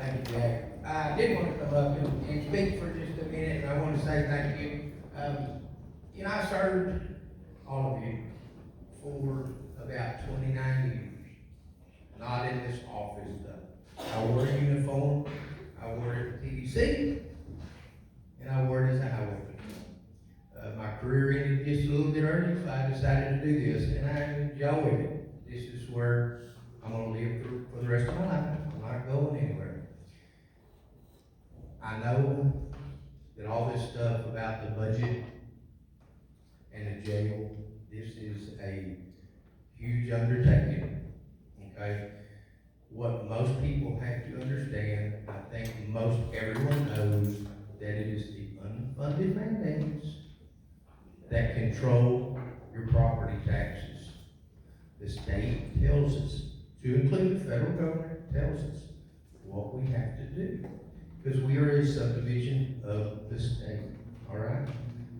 Thank you, Jack. I did want to come up and speak for just a minute, and I want to say thank you. I served all of you for about 29 years. Not in this office, though. I wore a uniform, I wore it at the TDC, and I wore it as a highway patrol. My career ended just a little bit early, so I decided to do this, and I enjoyed it. This is where I'm going to live for the rest of my life. I'm not going anywhere. I know that all this stuff about the budget and the jail, this is a huge undertaking, okay? What most people have to understand, I think most everyone knows, that it is the unfunded mandates that control your property taxes. The state tells us, to include the federal government, tells us what we have to do, because we are a subdivision of the state, all right?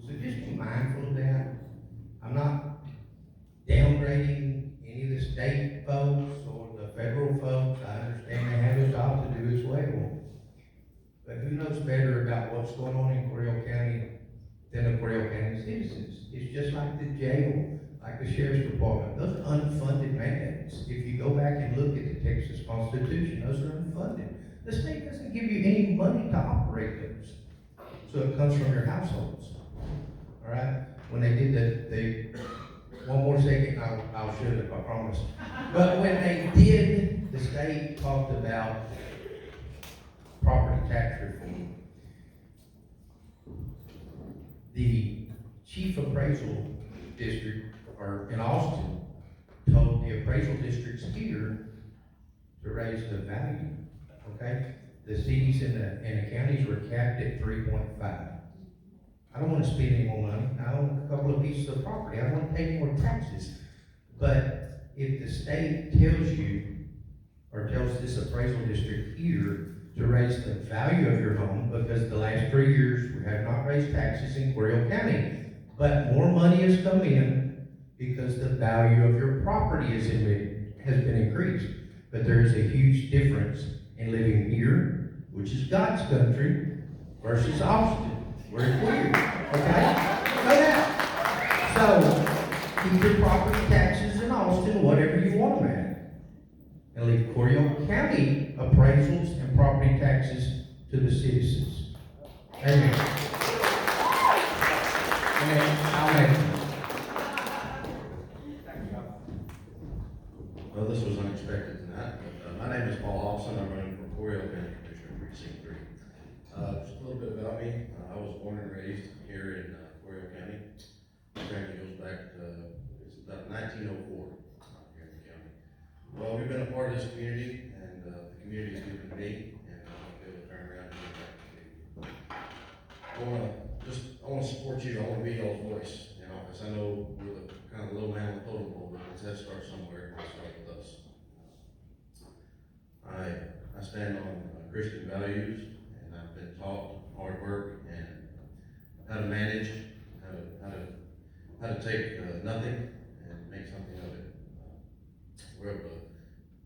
So just be mindful of that. I'm not downgrading any of the state folks or the federal folks. I understand they have a job to do as well. But who knows better about what's going on in Coryell County than the Coryell County citizens? It's just like the jail, like the sheriff's department. Those are unfunded mandates. If you go back and look at the Texas Constitution, those are unfunded. The state doesn't give you any money to operate those. So it comes from your households. All right? When they did one more second, I'll shut up, I promise. But when they did, the state talked about property tax reform. The chief appraisal district, or in Austin, told the appraisal districts here to raise the value, okay? The cities and the counties were capped at 3.5. I don't want to spend any more money. I own a couple of pieces of property. I don't want to pay more taxes. But if the state tells you, or tells this appraisal district here, to raise the value of your home, because the last 3 years we have not raised taxes in Coryell County, but more money has come in because the value of your property has been increased. But there is a huge difference in living here, which is God's country, versus Austin. We're weird, okay? Know that. So, keep your property taxes in Austin, whatever you want them at. And leave Coryell County appraisals and property taxes to the citizens. Amen. Amen. Well, this was unexpected tonight. My name is Paul Hobson. I'm running for Coryell County Commissioner Precinct 3. Just a little bit about me. I was born and raised here in Coryell County. My family goes back to it's about 1904 here in the county. Well, we've been a part of this community, and the community has given me, and I want to be able to turn around and give back to you. I want to support you. I want to be y'all's voice in office. I know we're the kind of little man on the totem pole, but it has to start somewhere. It has to start with us. I stand on Christian values, and I've been taught hard work and how to manage, how to take nothing and make something of it. We're able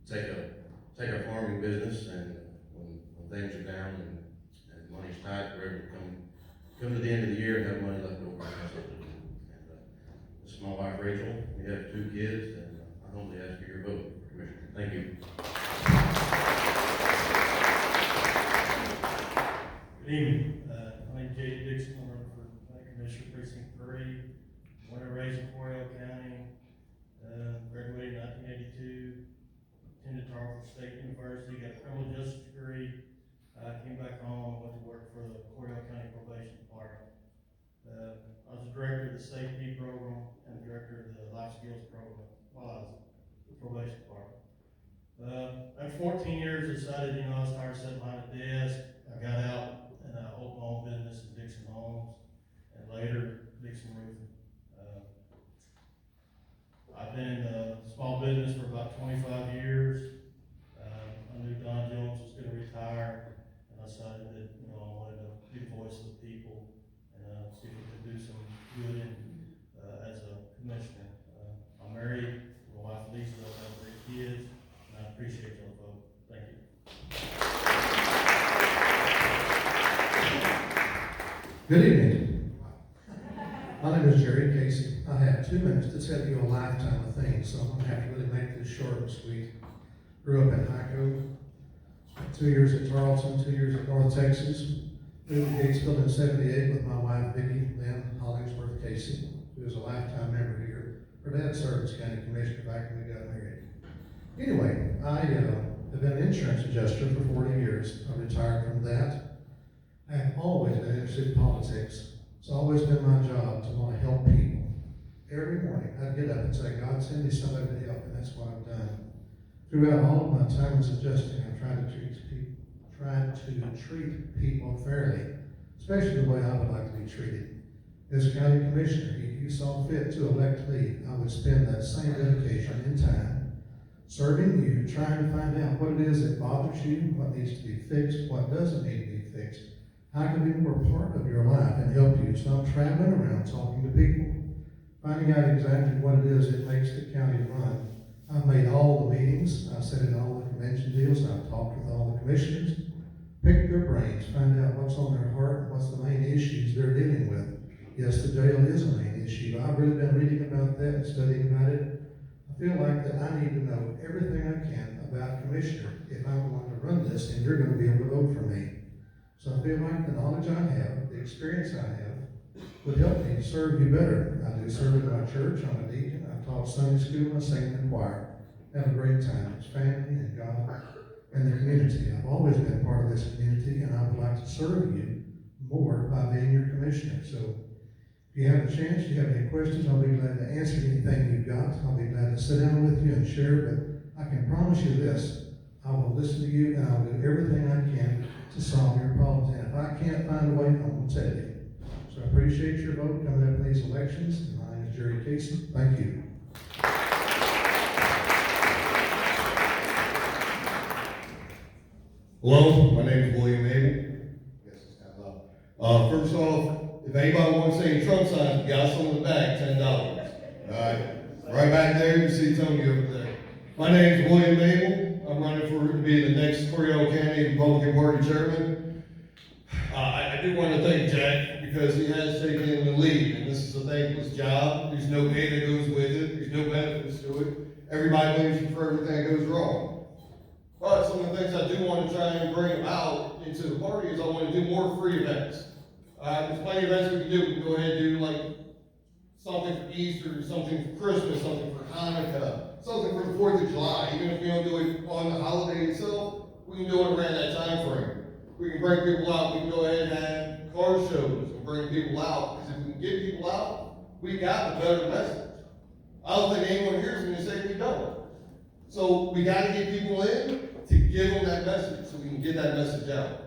to take a farming business, and when things are down and money's tight, we're able to come to the end of the year and have money left over and have something to do. And this is my wife Rachel. We have 2 kids, and I humbly ask for your vote, Commissioner. Thank you. Good evening. My name is J.D. Dixon. I'm running for Commissioner Precinct 3. Born and raised in Coryell County. Graduated in 1982. Attended Tarleton State University. Got a criminal justice degree. Came back home and went to work for the Coryell County Probation Department. I was the director of the safety program and the director of the life skills program while I was at the probation department. After 14 years, I decided, I was tired of sitting behind a desk. I got out and I opened my own business in Dixon Homes, and later Dixon Roofing. I've been in small business for about 25 years. I knew Don Jones was going to retire, and I decided that I wanted to be the voice of the people and see if we could do some good as a commissioner. I'm married. My wife Lisa. I have 3 kids, and I appreciate your vote. Thank you. Good evening. My name is Jerry Casey. I have 2 minutes to tell you a lifetime of things, so I'm going to have to really make this short and sweet. Grew up in Hyco, spent 2 years at Tarleton, 2 years at North Texas. Moved to Gatesville in '78 with my wife Vicki Lynn Hollingsworth Casey, who is a lifetime member here. Her dad served as county commissioner back when we got married. Anyway, I have been an insurance adjuster for 40 years. I retired from that. I have always been interested in politics. It's always been my job to want to help people. Every morning, I'd get up and say, God, send me somebody to help, and that's what I've done. Throughout all of my time as adjusting, I've tried to treat people fairly, especially the way I would like to be treated. As county commissioner, if you saw fit to elect me, I would spend that same dedication and time serving you, trying to find out what it is that bothers you, what needs to be fixed, what doesn't need to be fixed. I can be more part of your life and help you. So I'm traveling around talking to people, finding out exactly what it is that makes the county run. I've made all the meetings, I've sat in all the convention deals, I've talked with all the commissioners, picked their brains, find out what's on their heart and what's the main issues they're dealing with. Yes, the jail is a main issue. I've really been reading about that and studying about it. I feel like that I need to know everything I can about commissioner if I'm going to run this and you're going to be able to vote for me. So I feel like the knowledge I have, the experience I have, would help me to serve you better. I do serve in my church. I'm a deacon. I taught Sunday school. I sing in the choir. Have a great time. It's family and God and the community. I've always been part of this community, and I would like to serve you more by being your commissioner. So if you have a chance, you have any questions, I'll be glad to answer anything you've got. I'll be glad to sit down with you and share, but I can promise you this. I will listen to you, and I'll do everything I can to solve your problems. And if I can't find a way, I'm going to tell you. So I appreciate your vote coming up in these elections. My name is Jerry Casey. Thank you. Hello, my name is William Abel. Yes, it's kind of loud. First off, if anybody wants any Trump signs, we got some in the back, $10. Right back there, you see Tony over there. My name is William Abel. I'm running to be the next Coryell County Republican Party chairman. I do want to thank Jack because he has taken the lead, and this is a thankless job. There's no pay that goes with it. There's no benefits to it. Everybody blames you for everything that goes wrong. But some of the things I do want to try and bring about into the party is I want to do more free events. There's plenty of events we can do. We can go ahead and do like something for Easter, something for Christmas, something for Hanukkah, something for the 4th of July. Even if we don't do it on the holiday itself, we can do it around that time frame. We can bring people out. We can go ahead and have car shows and bring people out. Because if we can get people out, we got the better message. I don't think anyone here is going to say we don't. So we got to get people in to give them that message so we can get that message out.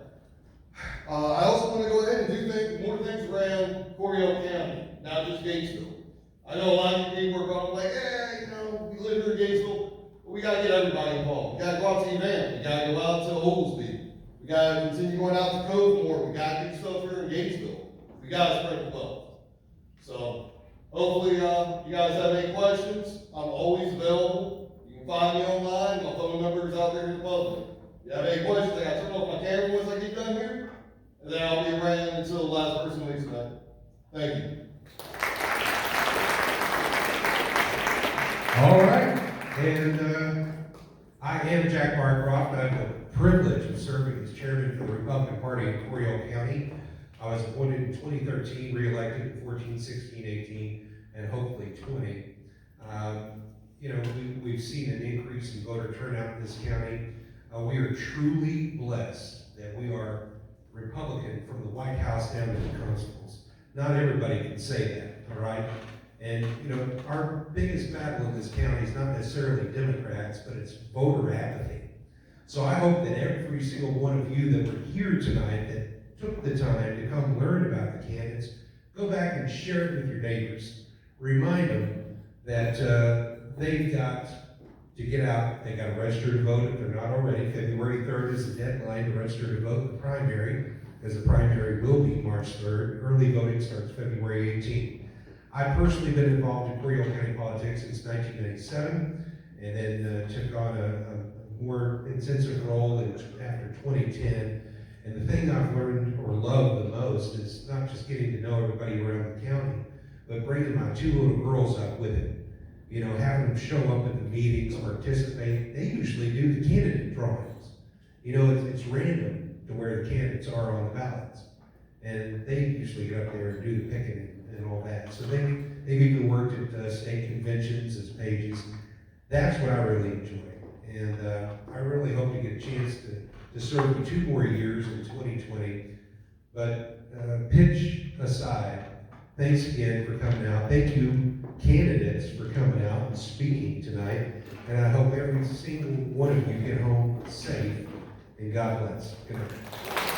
I also want to go ahead and do more things around Coryell County, not just Gatesville. I know a lot of you people are going like, we live here in Gatesville, but we got to get everybody involved. We got to go out to Event. We got to go out to Oglesby. We got to continue going out to Cove more. We got to do stuff here in Gatesville. We got to spread the wealth. So hopefully you guys have any questions. I'm always available. You can find me online. My phone number is out there in the public. If you have any questions, I got to turn off my camera once I get done here. And then I'll be around until the last person leaves tonight. Thank you. All right, and I am Jack Barcroft. I have the privilege of serving as chairman for the Republican Party in Coryell County. I was appointed in 2013, re-elected in 14, 16, 18, and hopefully 20. We've seen an increase in voter turnout in this county. We are truly blessed that we are Republican from the White House down to the constables. Not everybody can say that, all right? And, our biggest battle in this county is not necessarily Democrats, but it's voter apathy. So I hope that every single one of you that were here tonight that took the time to come learn about the candidates, go back and share it with your neighbors. Remind them that they've got to get out. They got to register to vote if they're not already. February 3rd is the deadline to register to vote in the primary, because the primary will be March 3rd. Early voting starts February 18th. I've personally been involved in Coryell County politics since 1997, and then took on a more intensive role after 2010. And the thing I've learned or loved the most is not just getting to know everybody around the county, but bringing my 2 little girls up with it. You know, having them show up at the meetings, participate. They usually do the candidate drawings. You know, it's random to where the candidates are on the ballots. And they usually get up there and do the picking and all that. So they've even worked at state conventions as pages. That's what I really enjoy. And I really hope to get a chance to serve for 2 more years in 2020. But pitch aside, thanks again for coming out. Thank you, candidates, for coming out and speaking tonight. And I hope every single one of you get home safe. And God bless. Good night.